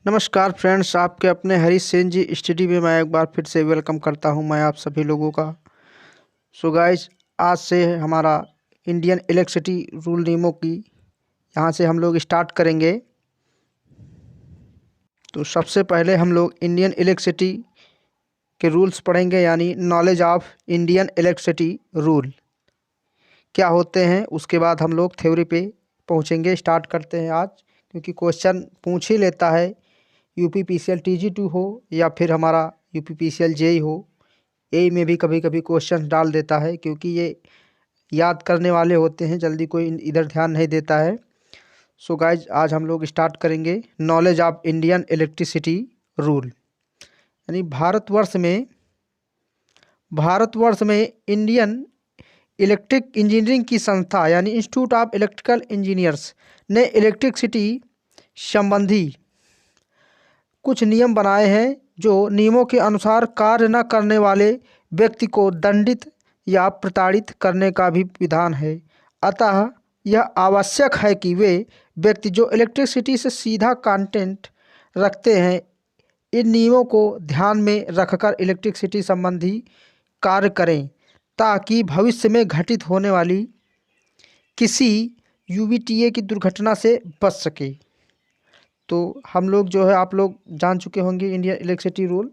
नमस्कार फ्रेंड्स, आपके अपने हरीश सेन जी स्टडी में मैं एक बार फिर से वेलकम करता हूं मैं आप सभी लोगों का। सो गाइस, आज से हमारा इंडियन इलेक्ट्रिसिटी रूल नियमों की यहां से हम लोग स्टार्ट करेंगे। तो सबसे पहले हम लोग इंडियन इलेक्ट्रिसिटी के रूल्स पढ़ेंगे, यानी knowledge of Indian electricity rule क्या होते हैं। उसके बाद हम लोग थ्योरी पे पहुंचेंगे। स्टार्ट करते हैं आज, क्योंकि क्वेश्चन पूछ ही लेता है। यूपी पीसीएल टीजी 2 हो या फिर हमारा यूपी पीसीएल जेई हो, ए में भी कभी कभी क्वेश्चन डाल देता है, क्योंकि ये याद करने वाले होते हैं, जल्दी कोई इधर ध्यान नहीं देता है। सो गाइज, आज हम लोग स्टार्ट करेंगे knowledge of Indian electricity rule. यानी भारतवर्ष में इंडियन इलेक्ट्रिक इंजीनियरिंग की संस्था यानी इंस्टीट्यूट ऑफ इलेक्ट्रिकल इंजीनियर्स ने इलेक्ट्रिसिटी संबंधी कुछ नियम बनाए हैं, जो नियमों के अनुसार कार्य न करने वाले व्यक्ति को दंडित या प्रताड़ित करने का भी विधान है। अतः यह आवश्यक है कि वे व्यक्ति जो इलेक्ट्रिसिटी से सीधा कांटेक्ट रखते हैं, इन नियमों को ध्यान में रखकर इलेक्ट्रिसिटी संबंधी कार्य करें, ताकि भविष्य में घटित होने वाली किसी यूबीटीए की दुर्घटना से बच सके। तो हम लोग जो है, आप लोग जान चुके होंगे इंडियन इलेक्ट्रिसिटी रूल।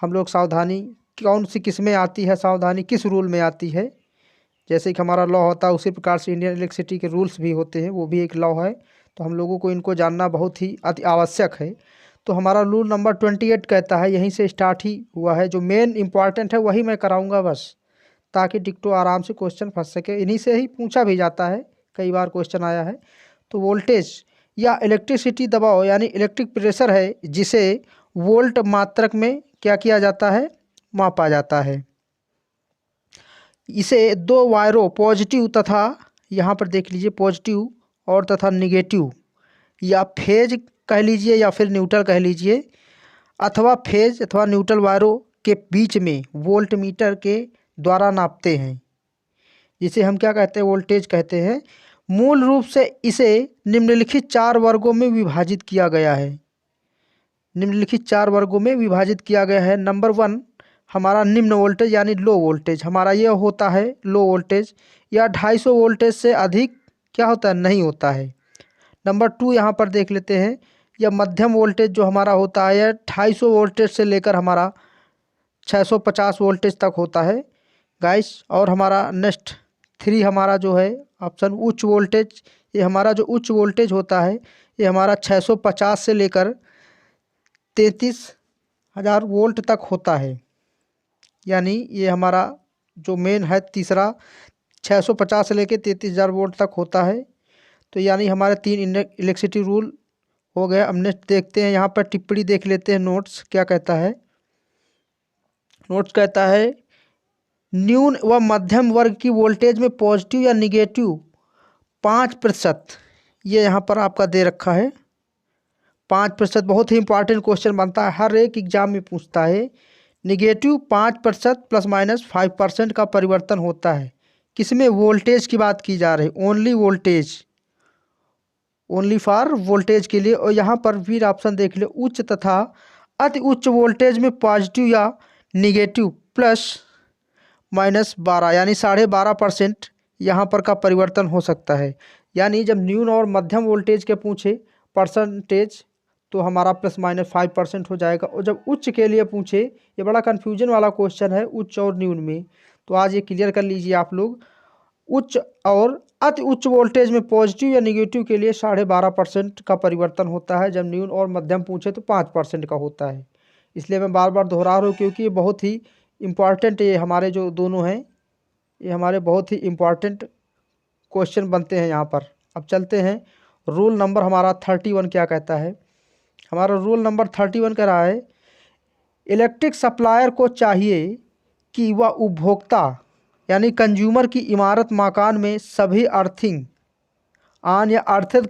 हम लोग सावधानी कौन सी किस में आती है, सावधानी किस रूल में आती है। जैसे कि हमारा लॉ होता है, उसी प्रकार से इंडियन इलेक्ट्रिसिटी के रूल्स भी होते हैं, वो भी एक लॉ है। तो हम लोगों को इनको जानना बहुत ही अति आवश्यक है। तो हमारा रूल नंबर 28 कहता है, यहीं से स्टार्ट ही हुआ है। जो मेन इंपॉर्टेंट है वही मैं कराऊंगा बस, ताकि डिक्टो आराम से क्वेश्चन फंस सके। इन्हीं से ही पूछा भी जाता है, कई बार क्वेश्चन आया है। तो वोल्टेज या इलेक्ट्रिसिटी दबाव यानी इलेक्ट्रिक प्रेशर है, जिसे वोल्ट मात्रक में क्या किया जाता है, मापा जाता है। इसे दो वायरों पॉजिटिव तथा, यहाँ पर देख लीजिए, पॉजिटिव और तथा निगेटिव, या फेज कह लीजिए या फिर न्यूट्रल कह लीजिए, अथवा फेज अथवा न्यूट्रल वायरों के बीच में वोल्ट मीटर के द्वारा नापते हैं, जिसे हम क्या कहते हैं, वोल्टेज कहते हैं। मूल रूप से इसे निम्नलिखित 4 वर्गों में विभाजित किया गया है। निम्नलिखित 4 वर्गों में विभाजित किया गया है। नंबर 1 हमारा निम्न वोल्टेज यानी लो वोल्टेज, हमारा यह होता है लो वोल्टेज, या 250 वोल्टेज से अधिक क्या होता है, नहीं होता है। नंबर 2 यहाँ पर देख लेते हैं, यह मध्यम वोल्टेज जो हमारा होता है, 250 वोल्टेज से लेकर हमारा 650 वोल्टेज तक होता है गाइस। और हमारा नेक्स्ट 3 हमारा जो है ऑप्शन उच्च वोल्टेज, ये हमारा जो उच्च वोल्टेज होता है, ये हमारा 650 से लेकर 33,000 वोल्ट तक होता है। यानी ये हमारा जो मेन है तीसरा, 650 से लेकर 33,000 वोल्ट तक होता है। तो यानी हमारे 3 इलेक्ट्रिसिटी रूल हो गए। अब नेक्स्ट देखते हैं, यहाँ पर टिप्पणी देख लेते हैं, नोट्स क्या कहता है। नोट्स कहता है, न्यून व मध्यम वर्ग की वोल्टेज में पॉजिटिव या निगेटिव 5%, ये यहाँ पर आपका दे रखा है 5%। बहुत ही इंपॉर्टेंट क्वेश्चन बनता है, हर एक एग्जाम में पूछता है। निगेटिव 5% ±5% का परिवर्तन होता है। किसमें, वोल्टेज की बात की जा रही, only voltage, only for voltage के लिए। और यहाँ पर फिर ऑप्शन देख ले, उच्च तथा अति उच्च वोल्टेज में पॉजिटिव या निगेटिव ±12 यानी 12.5% यहाँ पर का परिवर्तन हो सकता है। यानी जब न्यून और मध्यम वोल्टेज के पूछे परसेंटेज, तो हमारा ±5% हो जाएगा। और जब उच्च के लिए पूछे, ये बड़ा कन्फ्यूजन वाला क्वेश्चन है उच्च और न्यून में, तो आज ये क्लियर कर लीजिए आप लोग। उच्च और अति उच्च वोल्टेज में पॉजिटिव या निगेटिव के लिए 12.5% का परिवर्तन होता है। जब न्यून और मध्यम पूछे तो 5% का होता है। इसलिए मैं बार बार दोहरा रहा हूँ, क्योंकि ये बहुत ही इम्पॉर्टेंट, ये हमारे जो दोनों हैं, ये हमारे बहुत ही इम्पॉर्टेंट क्वेश्चन बनते हैं यहाँ पर। अब चलते हैं, रूल नंबर हमारा 31 क्या कहता है। हमारा रूल नंबर 31 कह रहा है, इलेक्ट्रिक सप्लायर को चाहिए कि वह उपभोक्ता यानी कंज्यूमर की इमारत मकान में सभी अर्थिंग ऑन या अर्थित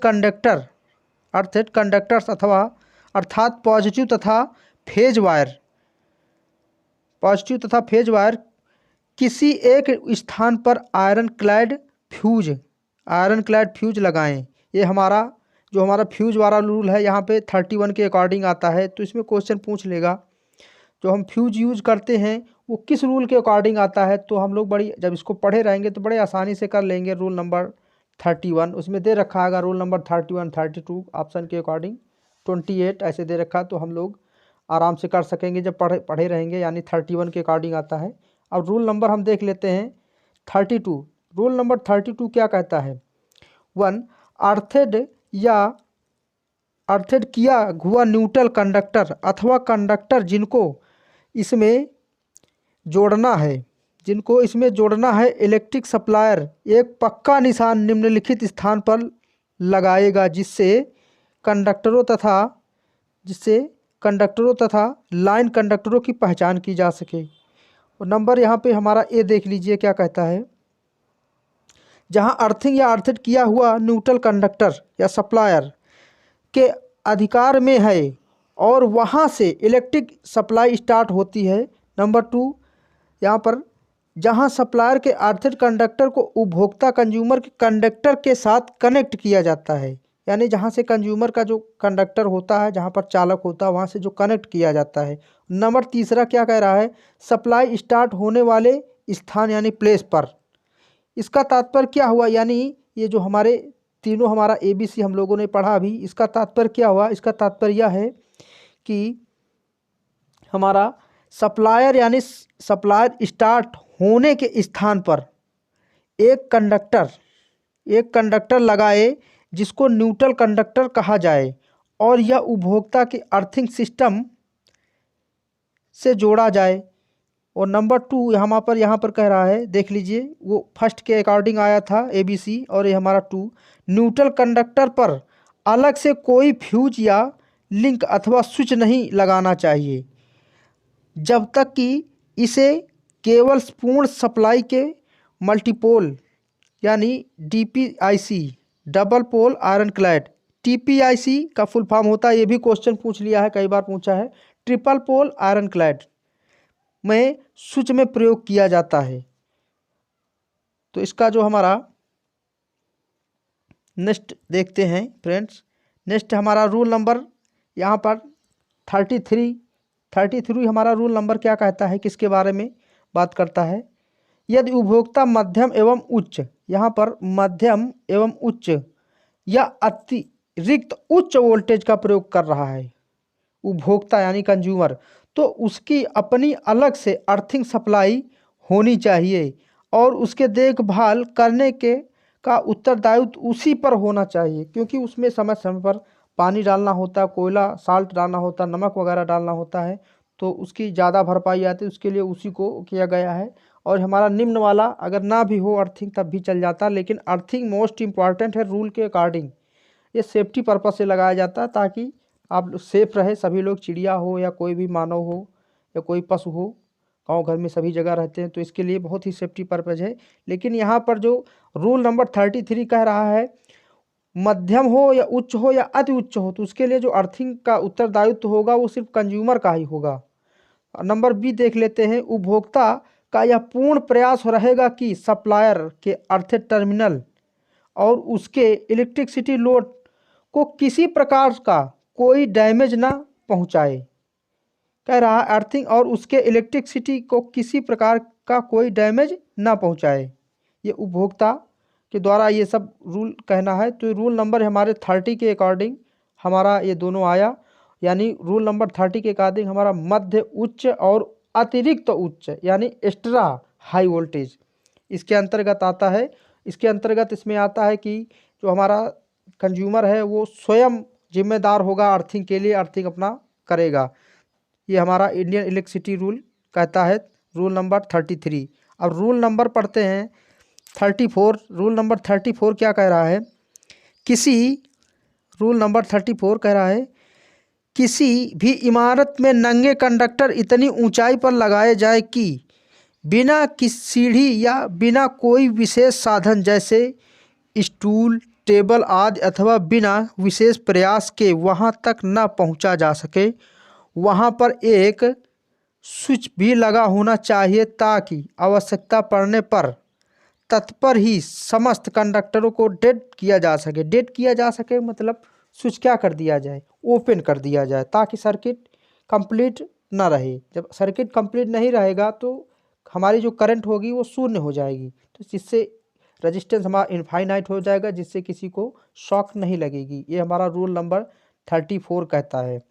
कंडक्टर्स अथवा अर्थात पॉजिटिव तथा फेज वायर किसी एक स्थान पर आयरन क्लैड फ्यूज लगाएं। ये हमारा जो हमारा फ्यूज वाला रूल है यहाँ पे 31 के अकॉर्डिंग आता है। तो इसमें क्वेश्चन पूछ लेगा जो हम फ्यूज यूज करते हैं वो किस रूल के अकॉर्डिंग आता है। तो हम लोग जब इसको पढ़े रहेंगे तो बड़े आसानी से कर लेंगे। रूल नंबर 31 उसमें दे रखा है, रूल नंबर 31, 32 ऑप्शन के अकॉर्डिंग 28 ऐसे दे रखा, तो हम लोग आराम से कर सकेंगे जब पढ़े रहेंगे। यानी 31 के अकॉर्डिंग आता है। अब रूल नंबर हम देख लेते हैं 32। रूल नंबर 32 क्या कहता है? 1, अर्थेड किया हुआ न्यूट्रल कंडक्टर अथवा कंडक्टर जिनको इसमें जोड़ना है इलेक्ट्रिक सप्लायर एक पक्का निशान निम्नलिखित स्थान पर लगाएगा जिससे कंडक्टरों तथा लाइन कंडक्टरों की पहचान की जा सके। और नंबर यहाँ पे हमारा ए देख लीजिए क्या कहता है। जहाँ अर्थिंग या अर्थेड किया हुआ न्यूट्रल कंडक्टर या सप्लायर के अधिकार में है और वहाँ से इलेक्ट्रिक सप्लाई स्टार्ट होती है। नंबर 2 यहाँ पर जहाँ सप्लायर के अर्थेड कंडक्टर को उपभोक्ता कंज्यूमर के कंडक्टर के साथ कनेक्ट किया जाता है। यानी जहाँ से कंज्यूमर का जो कंडक्टर होता है, जहाँ पर चालक होता है, वहाँ से जो कनेक्ट किया जाता है। नंबर 3 क्या कह रहा है? सप्लाई स्टार्ट होने वाले स्थान यानी प्लेस पर। इसका तात्पर्य क्या हुआ? यानी ये जो हमारे तीनों हमारा ABC हम लोगों ने पढ़ा अभी, इसका तात्पर्य क्या हुआ? इसका तात्पर्य यह है कि हमारा सप्लायर स्टार्ट होने के स्थान पर एक कंडक्टर लगाए जिसको न्यूट्रल कंडक्टर कहा जाए और यह उपभोक्ता के अर्थिंग सिस्टम से जोड़ा जाए। और नंबर 2 यहाँ पर कह रहा है, देख लीजिए, वो फर्स्ट के अकॉर्डिंग आया था ABC और ये हमारा 2, न्यूट्रल कंडक्टर पर अलग से कोई फ्यूज या लिंक अथवा स्विच नहीं लगाना चाहिए जब तक कि इसे केवल पूर्ण सप्लाई के मल्टीपोल यानी DPIC double pole iron clad, TPIC का फुल फॉर्म होता है, ये भी क्वेश्चन पूछ लिया है, कई बार पूछा है, ट्रिपल पोल आयरन क्लैड में स्विच में प्रयोग किया जाता है। तो इसका जो हमारा नेक्स्ट देखते हैं फ्रेंड्स। नेक्स्ट हमारा रूल नंबर यहाँ पर 33 हमारा रूल नंबर क्या कहता है, किसके बारे में बात करता है? यदि उपभोक्ता मध्यम एवं उच्च, यहाँ पर मध्यम एवं उच्च या अतिरिक्त उच्च वोल्टेज का प्रयोग कर रहा है उपभोक्ता यानी कंज्यूमर, तो उसकी अपनी अलग से अर्थिंग सप्लाई होनी चाहिए और उसके देखभाल करने का उत्तरदायित्व उसी पर होना चाहिए, क्योंकि उसमें समय समय पर पानी डालना होता है, कोयला साल्ट डालना होता है, नमक वगैरह डालना होता है, तो उसकी ज़्यादा भरपाई आती है, उसके लिए उसी को किया गया है। और हमारा निम्न वाला अगर ना भी हो अर्थिंग तब भी चल जाता, लेकिन अर्थिंग मोस्ट इम्पॉर्टेंट है रूल के अकॉर्डिंग। ये सेफ्टी पर्पस से लगाया जाता है ताकि आप सेफ रहे, सभी लोग, चिड़िया हो या कोई भी मानव हो या कोई पशु हो, गांव घर में सभी जगह रहते हैं, तो इसके लिए बहुत ही सेफ्टी पर्पज है। लेकिन यहाँ पर जो रूल नंबर 33 कह रहा है मध्यम हो या उच्च हो या अति उच्च हो, तो उसके लिए जो अर्थिंग का उत्तरदायित्व होगा वो सिर्फ कंज्यूमर का ही होगा। नंबर B देख लेते हैं। उपभोक्ता का यह पूर्ण प्रयास रहेगा कि सप्लायर के अर्थेड टर्मिनल और उसके इलेक्ट्रिसिटी लोड को किसी प्रकार का कोई डैमेज ना पहुंचाए। कह रहा है अर्थिंग और उसके इलेक्ट्रिसिटी को किसी प्रकार का कोई डैमेज ना पहुंचाए, ये उपभोक्ता के द्वारा ये सब रूल कहना है। तो रूल नंबर हमारे 30 के अकॉर्डिंग हमारा ये दोनों आया, यानी रूल नंबर 30 के अकॉर्डिंग हमारा मध्य उच्च और अतिरिक्त उच्च यानी एक्स्ट्रा हाई वोल्टेज इसके अंतर्गत आता है। इसके अंतर्गत इसमें आता है कि जो हमारा कंज्यूमर है वो स्वयं जिम्मेदार होगा अर्थिंग के लिए, अर्थिंग अपना करेगा। ये हमारा इंडियन इलेक्ट्रिसिटी रूल कहता है, रूल नंबर 33। अब रूल नंबर पढ़ते हैं 34। रूल नंबर 34 क्या कह रहा है? रूल नंबर 34 कह रहा है किसी भी इमारत में नंगे कंडक्टर इतनी ऊंचाई पर लगाए जाए कि बिना किसी सीढ़ी या बिना कोई विशेष साधन जैसे स्टूल, टेबल आदि अथवा बिना विशेष प्रयास के वहां तक न पहुंचा जा सके। वहां पर एक स्विच भी लगा होना चाहिए ताकि आवश्यकता पड़ने पर तत्पर ही समस्त कंडक्टरों को डेड किया जा सके। डेड किया जा सके मतलब स्विच क्या कर दिया जाए, ओपन कर दिया जाए, ताकि सर्किट कंप्लीट ना रहे। जब सर्किट कंप्लीट नहीं रहेगा तो हमारी जो करंट होगी वो शून्य हो जाएगी, तो जिससे रेजिस्टेंस हमारा इनफाइनाइट हो जाएगा, जिससे किसी को शॉक नहीं लगेगी। ये हमारा रूल नंबर 34 कहता है।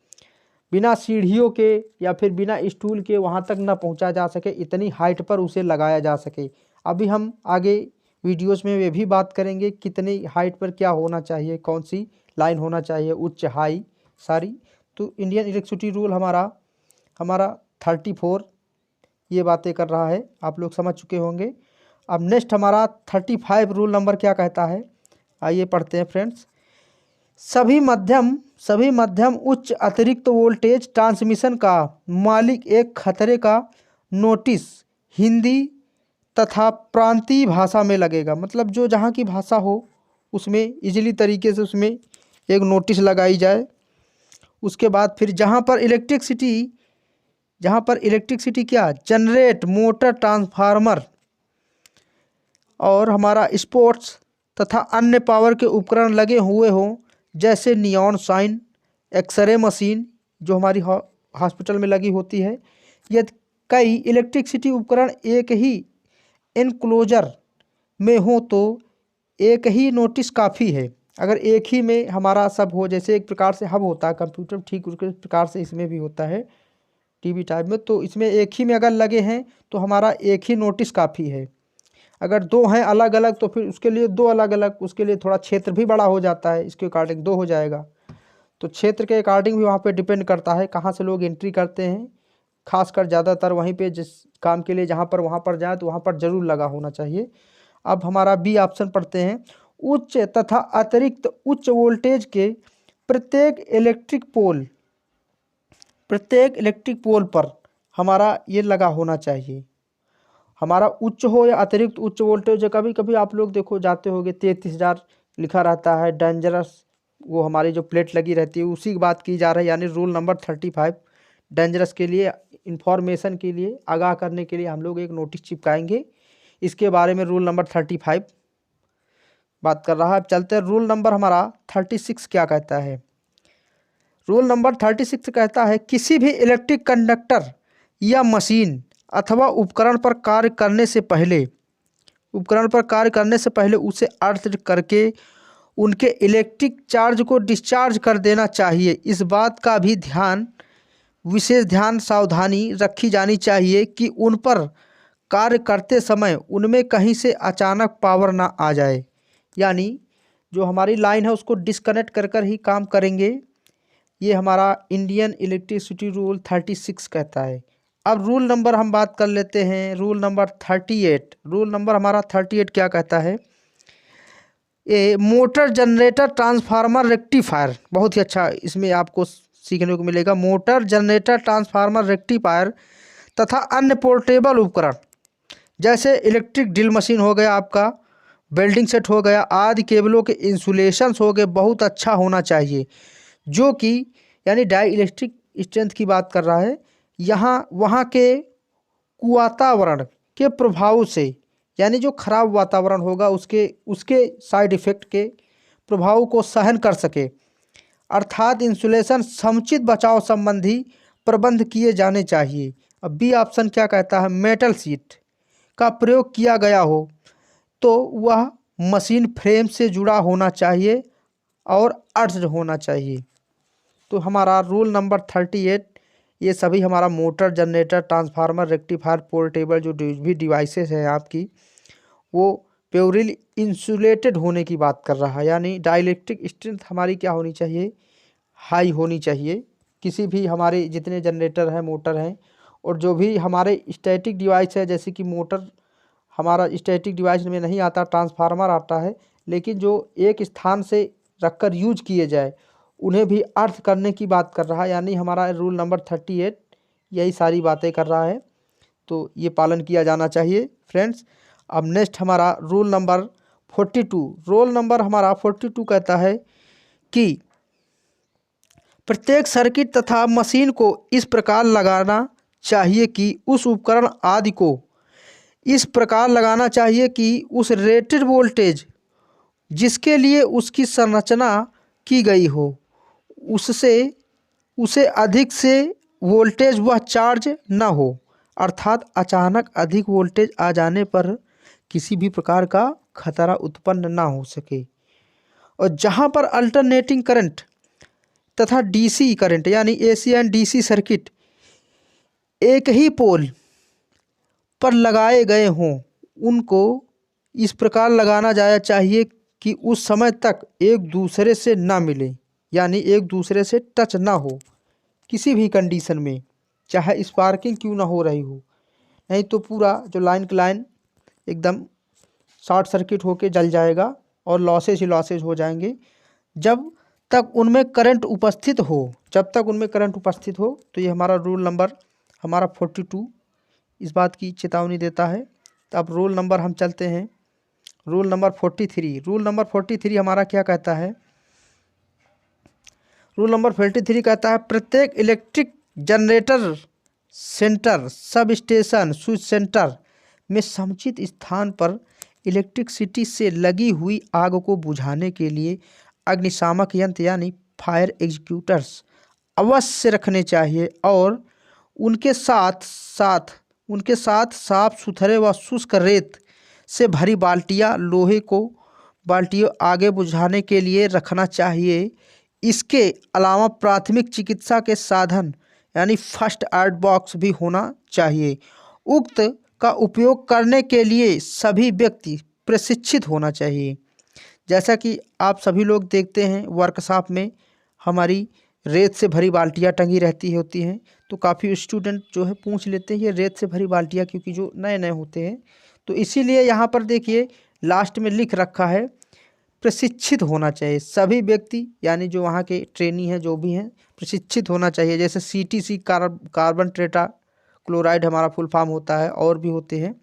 बिना सीढ़ियों के या फिर बिना स्टूल के वहाँ तक ना पहुँचा जा सके, इतनी हाइट पर उसे लगाया जा सके। अभी हम आगे वीडियोस में वे भी बात करेंगे कितनी हाइट पर क्या होना चाहिए, कौन सी लाइन होना चाहिए, उच्च हाई सारी। तो इंडियन इलेक्ट्रिसिटी रूल हमारा 34 ये बातें कर रहा है, आप लोग समझ चुके होंगे। अब नेक्स्ट हमारा 35 रूल नंबर क्या कहता है, आइए पढ़ते हैं फ्रेंड्स। सभी मध्यम उच्च अतिरिक्त वोल्टेज ट्रांसमिशन का मालिक एक खतरे का नोटिस हिंदी तथा प्रांतीय भाषा में लगेगा। मतलब जो जहाँ की भाषा हो उसमें इजीली तरीके से उसमें एक नोटिस लगाई जाए। उसके बाद फिर जहाँ पर इलेक्ट्रिसिटी क्या जनरेट, मोटर, ट्रांसफार्मर और हमारा स्पोर्ट्स तथा अन्य पावर के उपकरण लगे हुए हों, जैसे नियॉन साइन, एक्सरे मशीन जो हमारी हॉस्पिटल में लगी होती है। यदि कई इलेक्ट्रिसिटी उपकरण एक ही एनक्लोजर में हो तो एक ही नोटिस काफ़ी है। अगर एक ही में हमारा सब हो, जैसे एक प्रकार से हब होता है कंप्यूटर, ठीक उसी प्रकार से इसमें भी होता है टीवी टाइप में, तो इसमें एक ही में अगर लगे हैं तो हमारा एक ही नोटिस काफ़ी है। अगर दो हैं अलग अलग तो फिर उसके लिए दो अलग अलग, उसके लिए थोड़ा क्षेत्र भी बड़ा हो जाता है, इसके अकॉर्डिंग दो हो जाएगा। तो क्षेत्र के अकॉर्डिंग भी वहाँ पे डिपेंड करता है कहाँ से लोग एंट्री करते हैं। खासकर ज़्यादातर वहीं पे जिस काम के लिए जहाँ पर वहाँ पर जाए तो वहाँ पर ज़रूर लगा होना चाहिए। अब हमारा बी ऑप्शन पढ़ते हैं। उच्च तथा अतिरिक्त उच्च वोल्टेज के प्रत्येक इलेक्ट्रिक पोल पर हमारा ये लगा होना चाहिए। हमारा उच्च हो या अतिरिक्त उच्च वोल्टेज, कभी कभी आप लोग देखो जाते होगे 33,000 लिखा रहता है डेंजरस, वो हमारी जो प्लेट लगी रहती है उसी की बात की जा रही है। यानी रूल नंबर 35 डेंजरस के लिए, इंफॉर्मेशन के लिए, आगाह करने के लिए हम लोग एक नोटिस चिपकाएंगे। इसके बारे में रूल नंबर 35 बात कर रहा है। अब चलते हैं रूल नंबर हमारा 36 क्या कहता है। रूल नंबर 36 कहता है किसी भी इलेक्ट्रिक कंडक्टर या मशीन अथवा उपकरण पर कार्य करने से पहले उसे अर्थ करके उनके इलेक्ट्रिक चार्ज को डिस्चार्ज कर देना चाहिए। इस बात का भी विशेष सावधानी रखी जानी चाहिए कि उन पर कार्य करते समय उनमें कहीं से अचानक पावर ना आ जाए। यानी जो हमारी लाइन है उसको डिस्कनेक्ट कर ही काम करेंगे। ये हमारा इंडियन इलेक्ट्रिसिटी रूल 36 कहता है। अब रूल नंबर हम बात कर लेते हैं, रूल नंबर 38। रूल नंबर हमारा 38 क्या कहता है। ये मोटर, जनरेटर, ट्रांसफार्मर, रेक्टिफायर, बहुत ही अच्छा इसमें आपको सीखने को मिलेगा। मोटर, जनरेटर, ट्रांसफार्मर, रेक्टिफायर तथा अन्य पोर्टेबल उपकरण जैसे इलेक्ट्रिक ड्रिल मशीन हो गया, आपका वेल्डिंग सेट हो गया, आदि केबलों के इंसुलेशंस हो गए बहुत अच्छा होना चाहिए, जो कि यानी डाई इलेक्ट्रिक स्ट्रेंथ की बात कर रहा है। यहाँ वहाँ के वातावरण के प्रभाव से, यानी जो खराब वातावरण होगा उसके साइड इफ़ेक्ट के प्रभाव को सहन कर सके, अर्थात इंसुलेशन समुचित बचाव संबंधी प्रबंध किए जाने चाहिए। अब बी ऑप्शन क्या कहता है, मेटल शीट का प्रयोग किया गया हो तो वह मशीन फ्रेम से जुड़ा होना चाहिए और अर्थ होना चाहिए। तो हमारा रूल नंबर 38 ये सभी हमारा motor, generator, transformer, rectifier, portable जो भी डिवाइसेस हैं आपकी, वो प्योरली इंसुलेटेड होने की बात कर रहा है। यानी डाइलेक्ट्रिक स्ट्रेंथ हमारी क्या होनी चाहिए, हाई होनी चाहिए। किसी भी हमारे जितने जनरेटर हैं, मोटर हैं, और जो भी हमारे स्टैटिक डिवाइस है, जैसे कि मोटर हमारा स्टैटिक डिवाइस में नहीं आता, ट्रांसफार्मर आता है, लेकिन जो एक स्थान से रखकर यूज किए जाए उन्हें भी अर्थ करने की बात कर रहा है। यानी हमारा रूल नंबर 38 यही सारी बातें कर रहा है, तो ये पालन किया जाना चाहिए फ्रेंड्स। अब नेक्स्ट हमारा रूल नंबर 42। रूल नंबर हमारा 42 कहता है कि प्रत्येक सर्किट तथा मशीन को इस प्रकार लगाना चाहिए कि उस उपकरण आदि को इस प्रकार लगाना चाहिए कि उस रेटेड वोल्टेज जिसके लिए उसकी संरचना की गई हो उससे उसे अधिक से वोल्टेज व चार्ज न हो, अर्थात अचानक अधिक वोल्टेज आ जाने पर किसी भी प्रकार का खतरा उत्पन्न ना हो सके। और जहाँ पर अल्टरनेटिंग करंट तथा डीसी करंट यानी एसी एंड डीसी सर्किट एक ही पोल पर लगाए गए हों, उनको इस प्रकार लगाना जाना चाहिए कि उस समय तक एक दूसरे से ना मिले, यानी एक दूसरे से टच ना हो किसी भी कंडीशन में, चाहे स्पार्किंग क्यों ना हो रही हो। नहीं तो पूरा जो लाइन की लाइन एकदम शॉर्ट सर्किट होके जल जाएगा और लॉसेज ही लॉसेज हो जाएंगे। जब तक उनमें करंट उपस्थित हो तो ये हमारा रूल नंबर हमारा 42 इस बात की चेतावनी देता है। तो अब रूल नंबर हम चलते हैं, रूल नंबर 43। रूल नंबर 43 हमारा क्या कहता है? रूल नंबर 43 कहता है प्रत्येक electric generator centre, sub station, switch centre में समुचित स्थान पर इलेक्ट्रिसिटी से लगी हुई आग को बुझाने के लिए अग्निशामक यंत्र यानी फायर एग्जीक्यूटर्स अवश्य रखने चाहिए और उनके साथ साफ सुथरे व शुष्क रेत से भरी बाल्टियों आगे बुझाने के लिए रखना चाहिए। इसके अलावा प्राथमिक चिकित्सा के साधन यानी फर्स्ट एड बॉक्स भी होना चाहिए। उक्त का उपयोग करने के लिए सभी व्यक्ति प्रशिक्षित होना चाहिए। जैसा कि आप सभी लोग देखते हैं वर्कशॉप में हमारी रेत से भरी बाल्टियाँ टंगी रहती होती हैं, तो काफ़ी स्टूडेंट जो है पूछ लेते हैं ये रेत से भरी बाल्टियाँ, क्योंकि जो नए नए होते हैं, तो इसीलिए यहाँ पर देखिए लास्ट में लिख रखा है प्रशिक्षित होना चाहिए सभी व्यक्ति, यानी जो वहाँ के ट्रेनी हैं जो भी हैं प्रशिक्षित होना चाहिए। जैसे CTC कार्बन टेट्रा क्लोराइड हमारा फुल फॉर्म होता है, और भी होते हैं,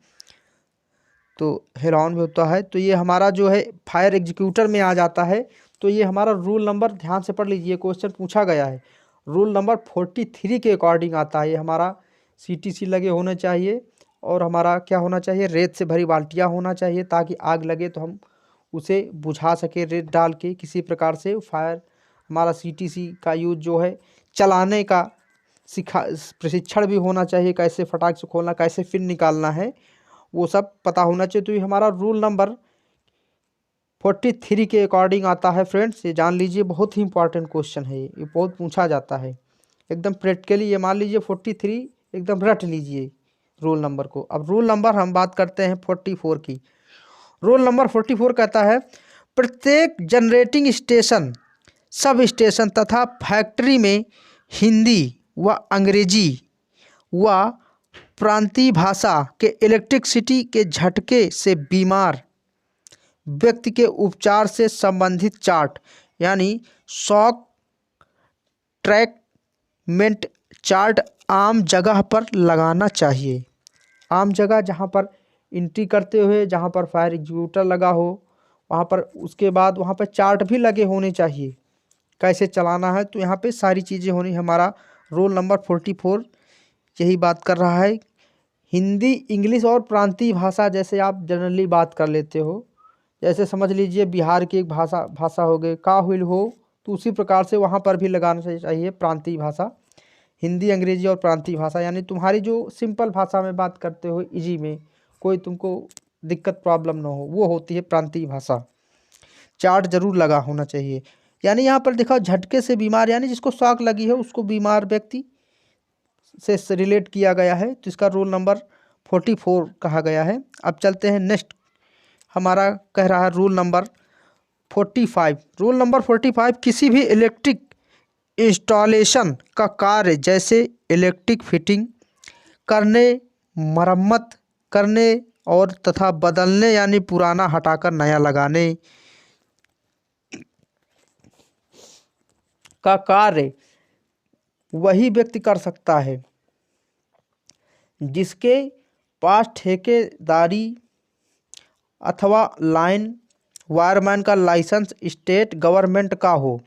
तो हेलॉन भी होता है। तो ये हमारा जो है फायर एग्जीक्यूटर में आ जाता है। तो ये हमारा रूल नंबर ध्यान से पढ़ लीजिए, क्वेश्चन पूछा गया है, रूल नंबर 43 के अकॉर्डिंग आता है। ये हमारा CTC लगे होने चाहिए और हमारा क्या होना चाहिए, रेत से भरी बाल्टियाँ होना चाहिए, ताकि आग लगे तो हम उसे बुझा सके रेत डाल के किसी प्रकार से। फायर हमारा CTC का यूज जो है चलाने का प्रशिक्षण भी होना चाहिए, कैसे फटाक से खोलना, कैसे फिर निकालना है, वो सब पता होना चाहिए। तो ये हमारा रूल नंबर 43 के अकॉर्डिंग आता है फ्रेंड्स, ये जान लीजिए, बहुत ही इंपॉर्टेंट क्वेश्चन है ये बहुत पूछा जाता है एकदम प्रैक्टिकली। ये मान लीजिए 43 एकदम रट लीजिए रूल नंबर को। अब रूल नंबर हम बात करते हैं 44 की। रूल नंबर 44 कहता है प्रत्येक जनरेटिंग स्टेशन, सब स्टेशन तथा फैक्ट्री में हिंदी व अंग्रेजी व प्रांतीय भाषा के इलेक्ट्रिसिटी के झटके से बीमार व्यक्ति के उपचार से संबंधित चार्ट यानी शॉक ट्रीटमेंट चार्ट आम जगह पर लगाना चाहिए। आम जगह जहाँ पर एंट्री करते हुए जहाँ पर फायर एग्जीक्यूटर लगा हो वहाँ पर, उसके बाद वहाँ पर चार्ट भी लगे होने चाहिए कैसे चलाना है। तो यहाँ पे सारी चीज़ें होनी। हमारा रोल नंबर 44 यही बात कर रहा है। हिंदी, इंग्लिश और प्रांतीय भाषा जैसे आप जनरली बात कर लेते हो, जैसे समझ लीजिए बिहार की एक भाषा हो गई का हुई हो, तो उसी प्रकार से वहाँ पर भी लगाना चाहिए प्रांतीय भाषा। हिंदी, अंग्रेजी और प्रांतीय भाषा यानी तुम्हारी जो सिंपल भाषा में बात करते हो, इजी में, कोई तुमको दिक्कत प्रॉब्लम ना हो, वो होती है प्रांतीय भाषा। चार्ट जरूर लगा होना चाहिए। यानी यहाँ पर देखो झटके से बीमार, यानी जिसको शॉक लगी है उसको बीमार व्यक्ति से रिलेट किया गया है, तो इसका रूल नंबर 44 कहा गया है। अब चलते हैं नेक्स्ट, हमारा कह रहा है रूल नंबर 45। रूल नंबर 45 किसी भी इलेक्ट्रिक इंस्टॉलेशन का कार्य जैसे इलेक्ट्रिक फिटिंग करने, मरम्मत करने और तथा बदलने यानी पुराना हटाकर नया लगाने का कार्य वही व्यक्ति कर सकता है जिसके पास ठेकेदारी अथवा लाइन वायरमैन का लाइसेंस स्टेट गवर्नमेंट का हो,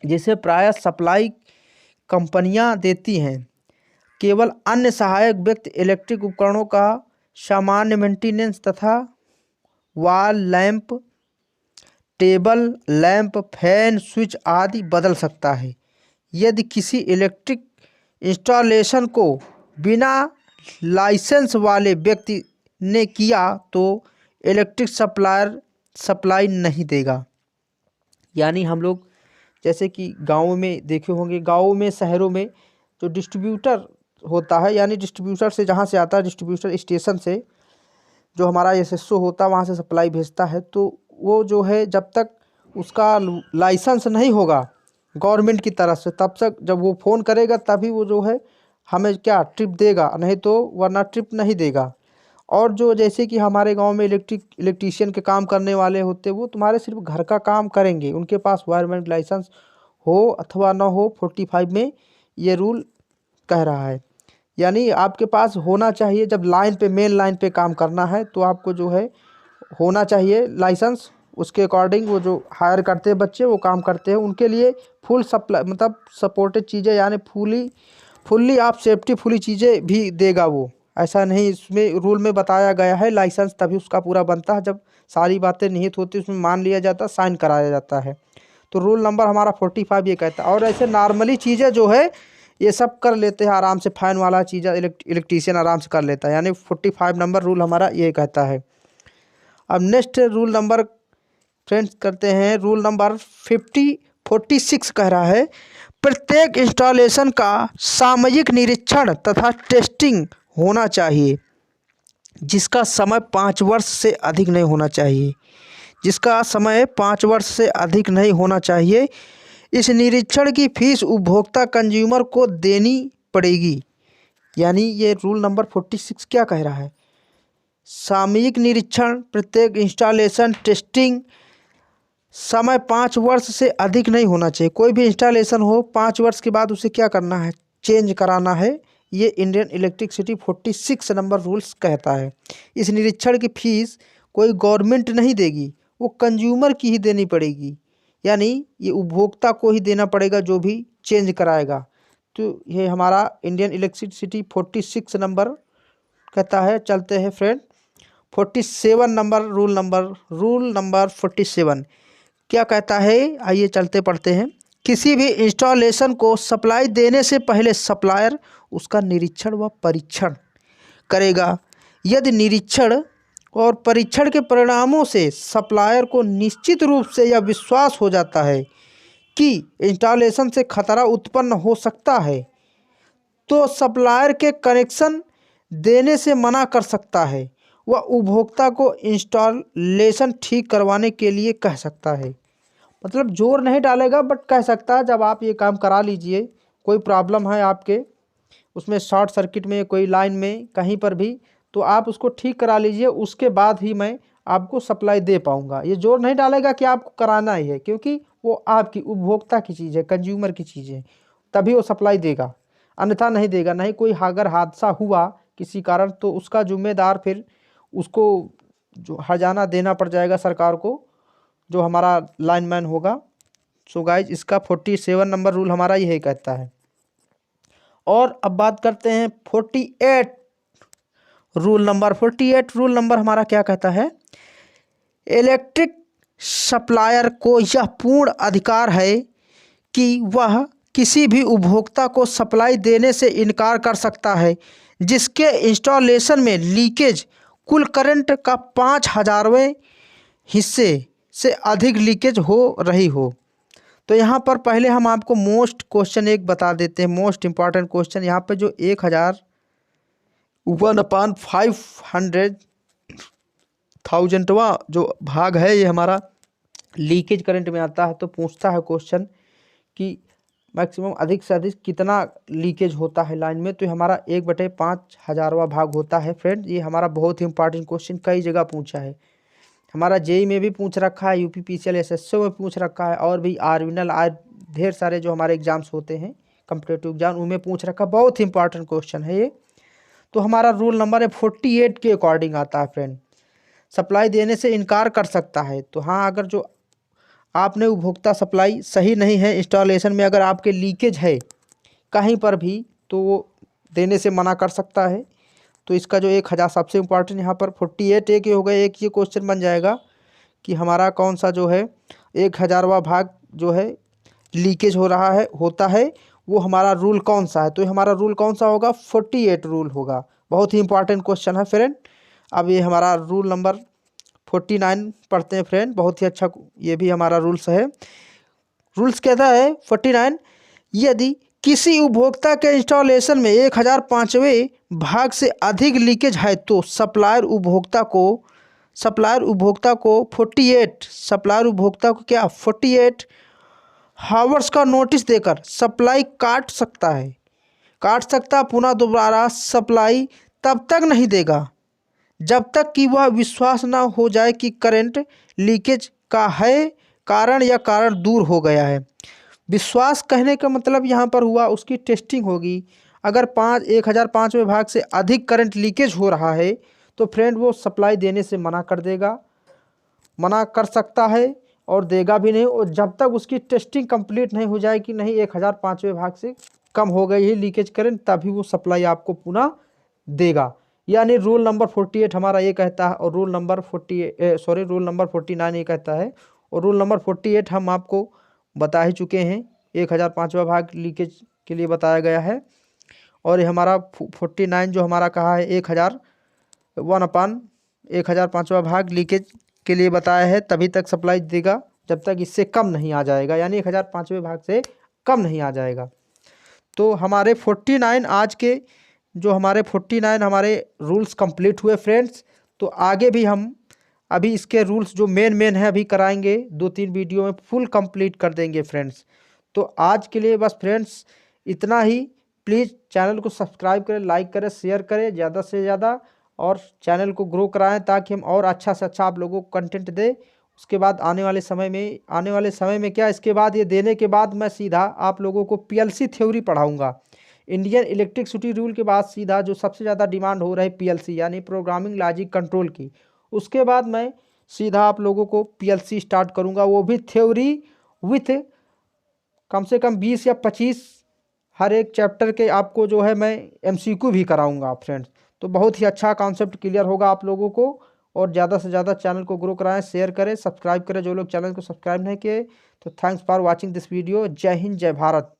जिसे प्रायः सप्लाई कंपनियां देती हैं। केवल अन्य सहायक व्यक्ति इलेक्ट्रिक उपकरणों का सामान्य मेंटेनेंस तथा wall lamp table, lamp, fan, switch आदि बदल सकता है। यदि किसी इलेक्ट्रिक इंस्टॉलेशन को बिना लाइसेंस वाले व्यक्ति ने किया तो इलेक्ट्रिक सप्लायर सप्लाई नहीं देगा। यानी हम लोग जैसे कि गाँव में देखे होंगे, गाँव में शहरों में जो डिस्ट्रीब्यूटर होता है, यानी डिस्ट्रीब्यूटर से जहाँ से आता है, डिस्ट्रीब्यूटर स्टेशन से जो हमारा एसएसओ होता है वहाँ से सप्लाई भेजता है, तो वो जो है जब तक उसका लाइसेंस नहीं होगा गवर्नमेंट की तरफ से, तब तक जब वो फ़ोन करेगा तभी वो जो है हमें क्या ट्रिप देगा, नहीं तो वरना ट्रिप नहीं देगा। और जो जैसे कि हमारे गांव में इलेक्ट्रीशियन के काम करने वाले होते वो तुम्हारे सिर्फ घर का काम करेंगे, उनके पास वायरमैन लाइसेंस हो अथवा ना हो 45 में ये रूल कह रहा है। यानी आपके पास होना चाहिए, जब लाइन पे मेन लाइन पे काम करना है तो आपको जो है होना चाहिए लाइसेंस। उसके अकॉर्डिंग वो जो हायर करते हैं बच्चे वो काम करते हैं, उनके लिए फुल सप्लाई मतलब सपोर्टेड चीज़ें, यानी फुल्ली आप सेफ्टी फुली चीज़ें भी देगा वो। ऐसा नहीं, इसमें रूल में बताया गया है लाइसेंस तभी उसका पूरा बनता है जब सारी बातें निहित होती उसमें मान लिया जाता, साइन कराया जाता है। तो रूल नंबर हमारा 45 ये कहता है। और ऐसे नॉर्मली चीज़ें जो है ये सब कर लेते हैं आराम से, फाइन वाला चीज़ इलेक्ट्रीशियन आराम से कर लेता है, यानी 45 नंबर रूल हमारा ये कहता है। अब नेक्स्ट रूल नंबर फ्रेंड्स करते हैं, रूल नंबर 46 कह रहा है, प्रत्येक इंस्टॉलेशन का सामयिक निरीक्षण तथा टेस्टिंग होना चाहिए, जिसका समय 5 वर्ष से अधिक नहीं होना चाहिए। जिसका समय 5 वर्ष से अधिक नहीं होना चाहिए। इस निरीक्षण की फीस उपभोक्ता कंज्यूमर को देनी पड़ेगी। यानी ये रूल नंबर 46 क्या कह रहा है, सामयिक निरीक्षण, प्रत्येक इंस्टॉलेशन, टेस्टिंग, समय 5 वर्ष से अधिक नहीं होना चाहिए। कोई भी इंस्टॉलेशन हो 5 वर्ष के बाद उसे क्या करना है, चेंज कराना है। ये इंडियन इलेक्ट्रिसिटी 46 नंबर रूल्स कहता है। इस निरीक्षण की फीस कोई गवर्नमेंट नहीं देगी, वो कंज्यूमर की ही देनी पड़ेगी, यानी ये उपभोक्ता को ही देना पड़ेगा जो भी चेंज कराएगा। तो ये हमारा इंडियन इलेक्ट्रिसिटी 46 नंबर कहता है। चलते हैं फ्रेंड 47 नंबर रूल नंबर 47 क्या कहता है, आइए चलते पढ़ते हैं। किसी भी इंस्टॉलेशन को सप्लाई देने से पहले सप्लायर उसका निरीक्षण व परीक्षण करेगा। यदि निरीक्षण और परीक्षण के परिणामों से सप्लायर को निश्चित रूप से यह विश्वास हो जाता है कि इंस्टॉलेशन से खतरा उत्पन्न हो सकता है, तो सप्लायर के कनेक्शन देने से मना कर सकता है। वह उपभोक्ता को इंस्टॉलेशन ठीक करवाने के लिए कह सकता है। मतलब जोर नहीं डालेगा बट कह सकता है जब आप ये काम करा लीजिए, कोई प्रॉब्लम है आपके उसमें शॉर्ट सर्किट में, कोई लाइन में कहीं पर भी, तो आप उसको ठीक करा लीजिए, उसके बाद ही मैं आपको सप्लाई दे पाऊँगा। ये जोर नहीं डालेगा कि आपको कराना ही है, क्योंकि वो आपकी उपभोक्ता की चीज़ है, कंज्यूमर की चीज़ है, तभी वो सप्लाई देगा, अन्यथा नहीं देगा। नहीं कोई अगर हादसा हुआ किसी कारण तो उसका जिम्मेदार फिर उसको जो हर्जाना देना पड़ जाएगा सरकार को, जो हमारा लाइनमैन होगा। सो गाइज इसका 47 नंबर रूल हमारा यही कहता है। और अब बात करते हैं 48 रूल नंबर हमारा क्या कहता है, इलेक्ट्रिक सप्लायर को यह पूर्ण अधिकार है कि वह किसी भी उपभोक्ता को सप्लाई देने से इनकार कर सकता है जिसके इंस्टॉलेशन में लीकेज कुल करंट का 5,000वें हिस्से से अधिक लीकेज हो रही हो। तो यहाँ पर पहले हम आपको मोस्ट क्वेश्चन एक बता देते हैं, मोस्ट इम्पॉर्टेंट क्वेश्चन। यहाँ पे जो 1,000/500,000वां जो भाग है ये हमारा लीकेज करंट में आता है। तो पूछता है क्वेश्चन कि मैक्सिमम अधिक से अधिक कितना लीकेज होता है लाइन में, तो हमारा 1/5000वां भाग होता है। फ्रेंड ये हमारा बहुत ही इंपॉर्टेंट क्वेश्चन कई जगह पूछा है, हमारा जेई में भी पूछ रखा है, यूपीपीसीएल एसएसओ में पूछ रखा है, और भी आर्विनल ढेर सारे जो हमारे एग्जाम्स होते हैं कम्पिटेटिव एग्जाम उनमें पूछ रखा। बहुत ही इंपॉर्टेंट क्वेश्चन है ये। तो हमारा रूल नंबर है 48 के अकॉर्डिंग आता है फ्रेंड, सप्लाई देने से इनकार कर सकता है। तो हाँ, अगर जो आपने उपभोक्ता सप्लाई सही नहीं है इंस्टॉलेशन में, अगर आपके लीकेज है कहीं पर भी, तो वो देने से मना कर सकता है। तो इसका जो 1,000 सबसे इम्पॉर्टेंट यहाँ पर 48 एक ही हो गया, एक ये क्वेश्चन बन जाएगा कि हमारा कौन सा जो है 1000वां भाग जो है लीकेज हो रहा है होता है, वो हमारा रूल कौन सा है। तो ये हमारा रूल कौन सा होगा, 48 रूल होगा। बहुत ही इंपॉर्टेंट क्वेश्चन है फ्रेंड। अब ये हमारा रूल नंबर 49 पढ़ते हैं फ्रेंड, बहुत ही अच्छा ये भी हमारा रूल्स है। रूल्स कहता है 49, यदि किसी उपभोक्ता के इंस्टॉलेशन में 1005वें भाग से अधिक लीकेज है तो सप्लायर उपभोक्ता को 48 हावर्स का नोटिस देकर सप्लाई काट सकता पुनः दोबारा सप्लाई तब तक नहीं देगा जब तक कि वह विश्वास न हो जाए कि करंट लीकेज का है कारण दूर हो गया है। विश्वास कहने का मतलब यहाँ पर हुआ उसकी टेस्टिंग होगी। अगर 1005वें भाग से अधिक करंट लीकेज हो रहा है तो फ्रेंड वो सप्लाई देने से मना कर सकता है और देगा भी नहीं, और जब तक उसकी टेस्टिंग कंप्लीट नहीं हो जाए कि नहीं 1005वें भाग से कम हो गई है लीकेज करंट, तभी वो सप्लाई आपको पुनः देगा। यानी रूल नंबर 48 हमारा ये कहता है, और रूल नंबर 49 ये कहता है, और रूल नंबर 48 हम आपको बता ही चुके हैं, 1005वां भाग लीकेज के लिए बताया गया है। और ये हमारा 49 जो हमारा कहा है 1005वां भाग लीकेज के लिए बताया है, तभी तक सप्लाई देगा जब तक इससे कम नहीं आ जाएगा, यानी 1005वें भाग से कम नहीं आ जाएगा। तो हमारे 49 आज के जो हमारे 49 हमारे रूल्स कंप्लीट हुए फ्रेंड्स। तो आगे भी हम अभी इसके रूल्स जो मेन है अभी कराएंगे, 2-3 वीडियो में फुल कंप्लीट कर देंगे फ्रेंड्स। तो आज के लिए बस फ्रेंड्स इतना ही। प्लीज़ चैनल को सब्सक्राइब करें, लाइक करें, शेयर करें ज़्यादा से ज़्यादा, और चैनल को ग्रो कराएं ताकि हम और अच्छा से अच्छा आप लोगों को कंटेंट दें। उसके बाद आने वाले समय में क्या, इसके बाद ये देने के बाद मैं सीधा आप लोगों को PLC थ्योरी पढ़ाऊँगा। इंडियन इलेक्ट्रिसिटी रूल के बाद सीधा जो सबसे ज़्यादा डिमांड हो रहा है PLC यानी प्रोग्रामिंग लॉजिक कंट्रोल की, उसके बाद मैं सीधा आप लोगों को PLC स्टार्ट करूंगा, वो भी थ्योरी विथ कम से कम 20 या 25 हर एक चैप्टर के आपको जो है मैं MCQ भी कराऊंगा फ्रेंड्स। तो बहुत ही अच्छा कॉन्सेप्ट क्लियर होगा आप लोगों को। और ज़्यादा से ज़्यादा चैनल को ग्रो कराएं, शेयर करें, सब्सक्राइब करें जो लोग चैनल को सब्सक्राइब नहीं किए। तो thanks for watching this video. जय हिंद, जय भारत।